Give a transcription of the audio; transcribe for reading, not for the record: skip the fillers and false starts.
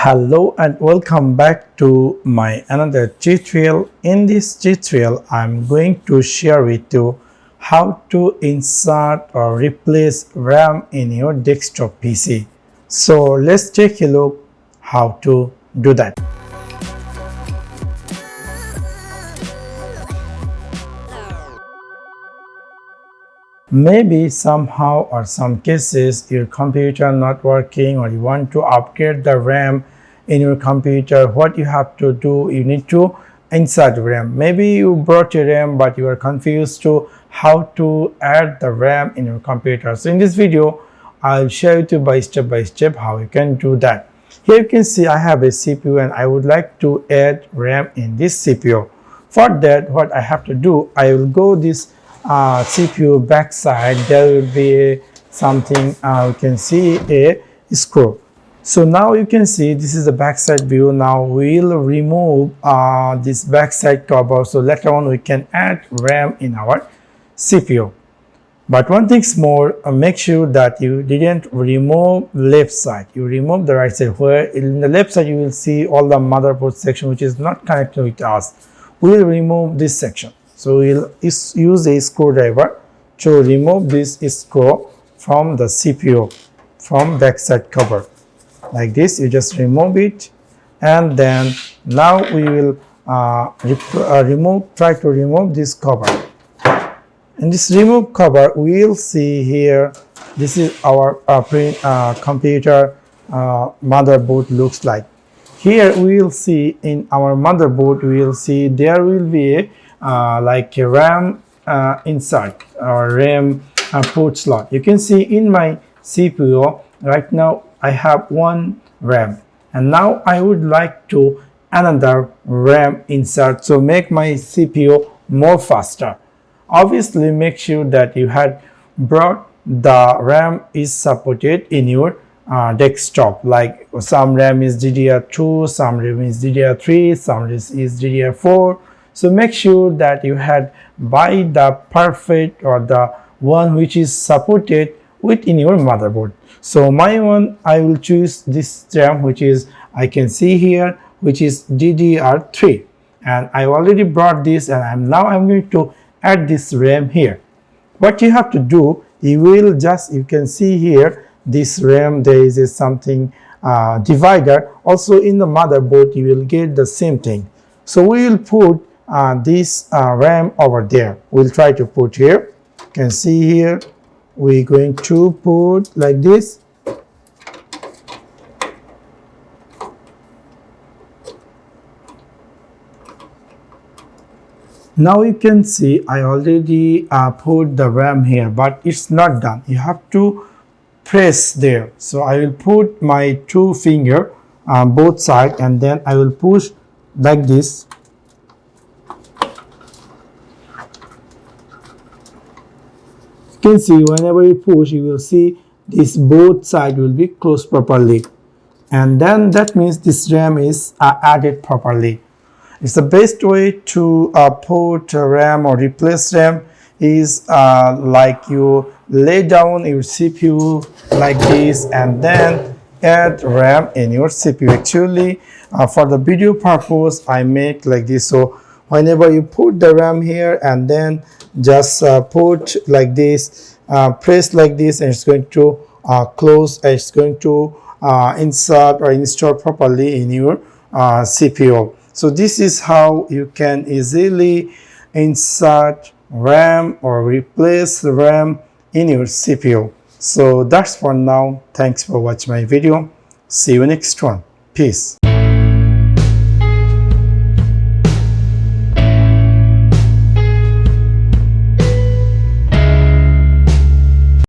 Hello and welcome back to my another tutorial. In this tutorial I'm going to share with you how to insert or replace RAM in your desktop PC. So let's take a look how to do that. Maybe somehow or some cases your computer not working or you want to upgrade the RAM in your computer. What you have to do, you need to insert RAM. Maybe you brought your RAM but you are confused to how to add the RAM in your computer. So in this video I'll share with you by step how you can do that. Here you can see I have a CPU and I would like to add RAM in this CPU. For that, what I have to do, I will go this CPU backside. There will be something you can see a screw. So now you can see this is the backside view. Now we'll remove this backside cover, so later on we can add RAM in our CPU. But one thing more, make sure that you didn't remove left side, you remove the right side. Where in the left side you will see all the motherboard section which is not connected with us. We will remove this section. So we'll use a screwdriver to remove this screw from the CPU, from backside cover. Like this, you just remove it, and then now we will try to remove this cover. In this remove cover, we will see here, this is our computer motherboard looks like. Here we will see in our motherboard, we will see there will be a like a RAM insert or RAM port slot. You can see in my CPU right now I have one RAM, and now I would like to another RAM insert, so make my CPU more faster. Obviously make sure that you had brought the RAM is supported in your desktop, like some RAM is DDR2, some RAM is DDR3, some is DDR4. So make sure that you had buy the perfect or the one which is supported within your motherboard. So my one, I will choose this RAM which is, I can see here, which is DDR3, and I already brought this, and I'm going to add this RAM here. What you have to do, you will just, you can see here this RAM, there is a something divider. Also in the motherboard you will get the same thing. So we will put this RAM over there. We'll try to put here. You can see here we're going to put like this. Now you can see I already put the RAM here, but it's not done. You have to press there. So I will put my two finger both sides, and then I will push like this. You can see whenever you push, you will see this both side will be closed properly, and then that means this RAM is added properly. It's the best way to put RAM or replace RAM is like you lay down your CPU like this and then add RAM in your CPU. Actually for the video purpose I make like this. So whenever you put the RAM here and then just put like this, press like this, and it's going to close, and it's going to insert or install properly in your CPU. So this is how you can easily insert RAM or replace RAM in your CPU. So that's for now. Thanks for watching my video. See you next one. Peace.